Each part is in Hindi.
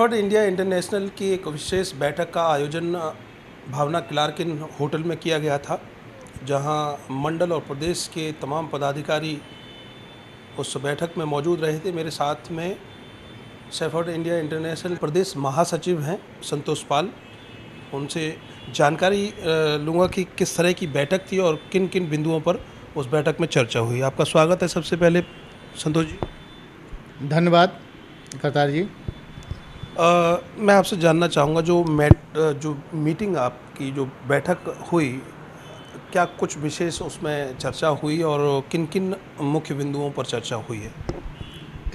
सैफर्ड इंडिया इंटरनेशनल की एक विशेष बैठक का आयोजन भावना क्लार्किन होटल में किया गया था, जहां मंडल और प्रदेश के तमाम पदाधिकारी उस बैठक में मौजूद रहे थे। मेरे साथ में सैफर्ड इंडिया इंटरनेशनल प्रदेश महासचिव हैं संतोष पाल। उनसे जानकारी लूँगा कि किस तरह की बैठक थी और किन किन बिंदुओं पर उस बैठक में चर्चा हुई। आपका स्वागत है सबसे पहले संतोष जी। धन्यवाद करतार जी। मैं आपसे जानना चाहूँगा जो मीटिंग आपकी जो बैठक हुई, क्या कुछ विशेष उसमें चर्चा हुई और किन किन मुख्य बिंदुओं पर चर्चा हुई है?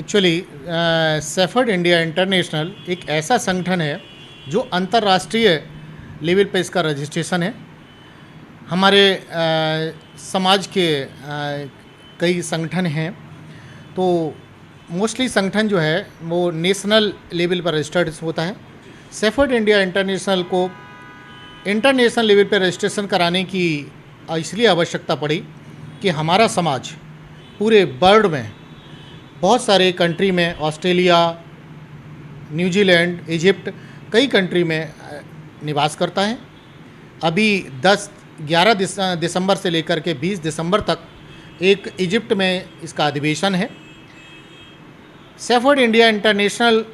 एक्चुअली सैफर्ड इंडिया इंटरनेशनल एक ऐसा संगठन है जो अंतर्राष्ट्रीय लेवल पे इसका रजिस्ट्रेशन है। हमारे समाज के कई संगठन हैं, तो मोस्टली संगठन जो है वो नेशनल लेवल पर रजिस्टर्ड होता है। सैफर्ड इंडिया इंटरनेशनल को इंटरनेशनल लेवल पर रजिस्ट्रेशन कराने की इसलिए आवश्यकता पड़ी कि हमारा समाज पूरे वर्ल्ड में बहुत सारे कंट्री में, ऑस्ट्रेलिया, न्यूजीलैंड, इजिप्ट, कई कंट्री में निवास करता है। अभी 11 दिसंबर से लेकर के 20 दिसंबर तक एक इजिप्ट में इसका अधिवेशन है। सैफर्ड इंडिया इंटरनेशनल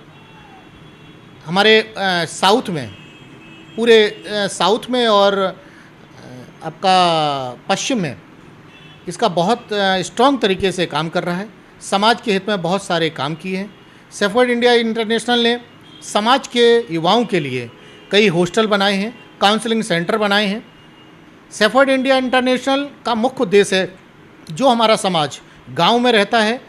हमारे साउथ में, पूरे साउथ में और आपका पश्चिम में इसका बहुत स्ट्रॉन्ग तरीके से काम कर रहा है। समाज के हित में बहुत सारे काम किए हैं। सैफर्ड इंडिया इंटरनेशनल ने समाज के युवाओं के लिए कई हॉस्टल बनाए हैं, काउंसलिंग सेंटर बनाए हैं। सैफर्ड इंडिया इंटरनेशनल का मुख्य उद्देश्य है, जो हमारा समाज गांव में रहता है,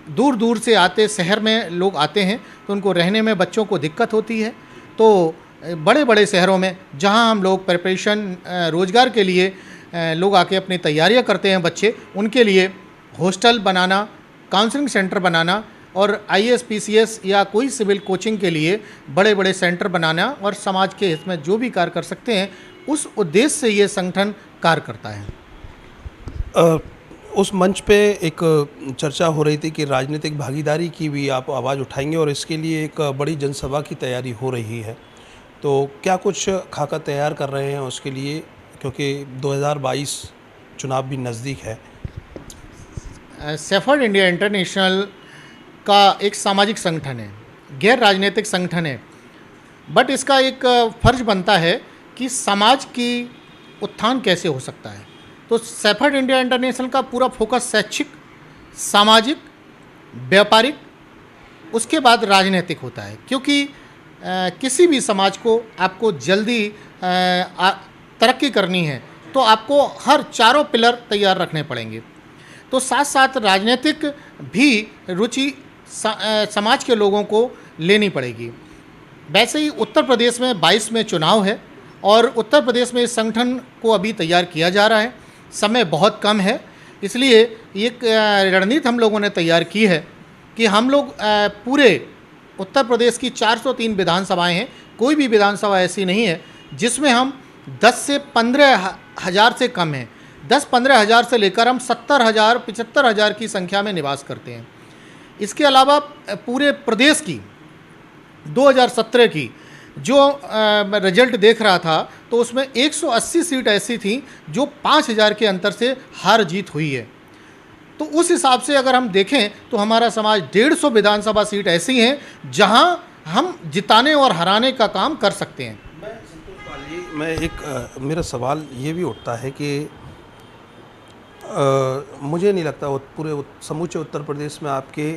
दूर दूर से आते शहर में लोग आते हैं तो उनको रहने में बच्चों को दिक्कत होती है, तो बड़े बड़े शहरों में जहां हम लोग प्रिपरेशन रोज़गार के लिए लोग आके अपनी तैयारियां करते हैं, बच्चे, उनके लिए हॉस्टल बनाना, काउंसलिंग सेंटर बनाना और IAS PCS या कोई सिविल कोचिंग के लिए बड़े बड़े सेंटर बनाना और समाज के हित में जो भी कार्य कर सकते हैं, उस उद्देश्य से ये संगठन कार्य करता है। उस मंच पे एक चर्चा हो रही थी कि राजनीतिक भागीदारी की भी आप आवाज़ उठाएंगे और इसके लिए एक बड़ी जनसभा की तैयारी हो रही है, तो क्या कुछ खाका तैयार कर रहे हैं उसके लिए, क्योंकि 2022 चुनाव भी नज़दीक है? सैफर्ड इंडिया इंटरनेशनल का एक सामाजिक संगठन है, गैर राजनीतिक संगठन है, बट इसका एक फर्ज बनता है कि समाज की उत्थान कैसे हो सकता है। तो सैफर्ड इंडिया इंटरनेशनल का पूरा फोकस शैक्षिक, सामाजिक, व्यापारिक, उसके बाद राजनीतिक होता है, क्योंकि किसी भी समाज को आपको जल्दी तरक्की करनी है तो आपको हर चारों पिलर तैयार रखने पड़ेंगे। तो साथ साथ राजनीतिक भी रुचि समाज के लोगों को लेनी पड़ेगी। वैसे ही उत्तर प्रदेश में 22 में चुनाव है और उत्तर प्रदेश में इस संगठन को अभी तैयार किया जा रहा है। समय बहुत कम है, इसलिए एक रणनीति हम लोगों ने तैयार की है कि हम लोग पूरे उत्तर प्रदेश की 403 विधानसभाएँ हैं, कोई भी विधानसभा ऐसी नहीं है जिसमें हम 10 से 15 हज़ार से कम हैं। 10-15 हज़ार से लेकर हम 70,000, 75,000 की संख्या में निवास करते हैं। इसके अलावा पूरे प्रदेश की 2017 की जो रिजल्ट देख रहा था, तो उसमें 180 सीट ऐसी थी जो 5,000 के अंतर से हार जीत हुई है। तो उस हिसाब से अगर हम देखें तो हमारा समाज 150 विधानसभा सीट ऐसी हैं जहां हम जिताने और हराने का काम कर सकते हैं। मेरा सवाल ये भी उठता है कि मुझे नहीं लगता वो पूरे समूचे उत्तर प्रदेश में आपके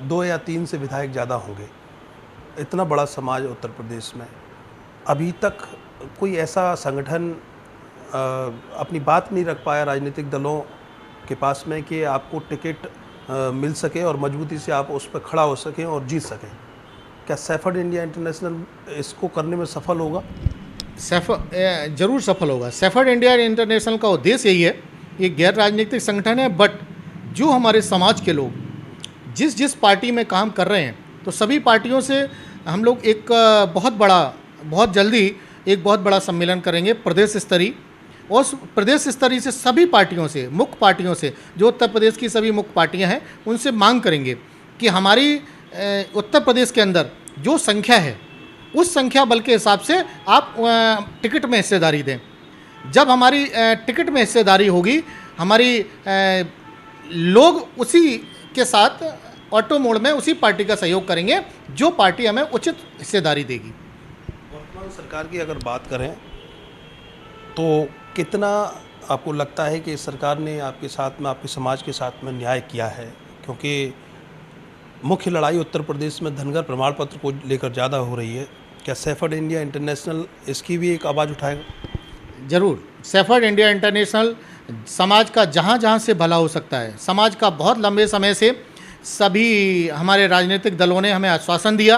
2 या 3 से विधायक ज़्यादा होंगे। इतना बड़ा समाज उत्तर प्रदेश में, अभी तक कोई ऐसा संगठन अपनी बात नहीं रख पाया राजनीतिक दलों के पास में कि आपको टिकट मिल सके और मजबूती से आप उस पर खड़ा हो सकें और जीत सकें। क्या सैफर्ड इंडिया इंटरनेशनल इसको करने में सफल होगा? जरूर सफल होगा। सैफर्ड इंडिया इंटरनेशनल का उद्देश्य यही है, ये गैर राजनीतिक संगठन है, बट जो हमारे समाज के लोग जिस पार्टी में काम कर रहे हैं, तो सभी पार्टियों से हम लोग एक बहुत जल्दी एक बहुत बड़ा सम्मेलन करेंगे प्रदेश स्तरीय, और प्रदेश स्तरीय से सभी पार्टियों से, मुख्य पार्टियों से, जो उत्तर प्रदेश की सभी मुख्य पार्टियां हैं, उनसे मांग करेंगे कि हमारी उत्तर प्रदेश के अंदर जो संख्या है उस संख्या बल के हिसाब से आप टिकट में हिस्सेदारी दें। जब हमारी टिकट में हिस्सेदारी होगी, हमारी लोग उसी के साथ ऑटो मोड में उसी पार्टी का सहयोग करेंगे जो पार्टी हमें उचित हिस्सेदारी देगी। वर्तमान सरकार की अगर बात करें तो कितना आपको लगता है कि सरकार ने आपके साथ में, आपके समाज के साथ में न्याय किया है? क्योंकि मुख्य लड़ाई उत्तर प्रदेश में धनगर प्रमाण पत्र को लेकर ज़्यादा हो रही है। क्या सेफर्ड इंडिया इंटरनेशनल इसकी भी एक आवाज़ उठाएगा? ज़रूर। सेफर्ड इंडिया इंटरनेशनल समाज का जहाँ जहाँ से भला हो सकता है, समाज का बहुत लंबे समय से सभी हमारे राजनीतिक दलों ने हमें आश्वासन दिया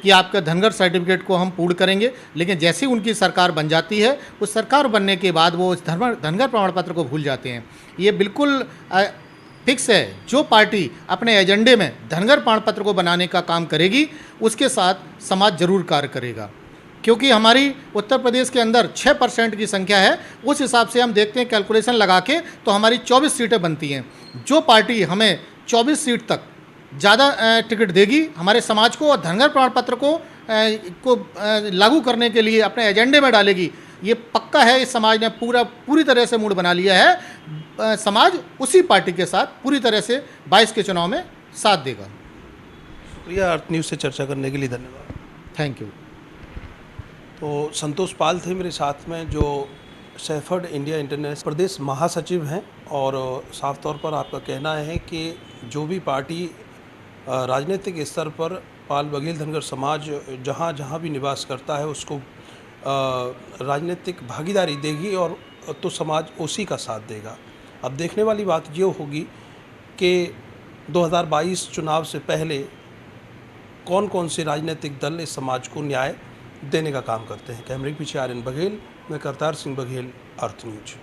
कि आपका धनगर सर्टिफिकेट को हम पूर्ण करेंगे, लेकिन जैसे ही उनकी सरकार बन जाती है, उस सरकार बनने के बाद वो उस धनगर प्रमाण पत्र को भूल जाते हैं। ये बिल्कुल फिक्स है, जो पार्टी अपने एजेंडे में धनगर प्रमाण पत्र को बनाने का काम करेगी उसके साथ समाज जरूर कार्य करेगा। क्योंकि हमारी उत्तर प्रदेश के अंदर 6% की संख्या है, उस हिसाब से हम देखते हैं कैलकुलेशन लगा के तो हमारी 24 सीटें बनती हैं। जो पार्टी हमें 24 सीट तक ज़्यादा टिकट देगी हमारे समाज को और धनगर प्रमाण पत्र को लागू करने के लिए अपने एजेंडे में डालेगी, ये पक्का है। इस समाज ने पूरी तरह से मूड बना लिया है। समाज उसी पार्टी के साथ पूरी तरह से 22 के चुनाव में साथ देगा। शुक्रिया, अर्थ न्यूज़ से चर्चा करने के लिए धन्यवाद। Thank you. तो संतोष पाल थे मेरे साथ में, जो सेफर्ड इंडिया इंटरनेशनल प्रदेश महासचिव हैं, और साफ तौर पर आपका कहना है कि जो भी पार्टी राजनीतिक स्तर पर पाल बघेल धनगर समाज जहाँ जहाँ भी निवास करता है उसको राजनीतिक भागीदारी देगी और तो समाज उसी का साथ देगा। अब देखने वाली बात ये होगी कि 2022 चुनाव से पहले कौन कौन से राजनीतिक दल इस समाज को न्याय देने का काम करते हैं। कैमरे के पीछे आर्यन बघेल, मैं करतार सिंह बघेल, अर्थ न्यूज।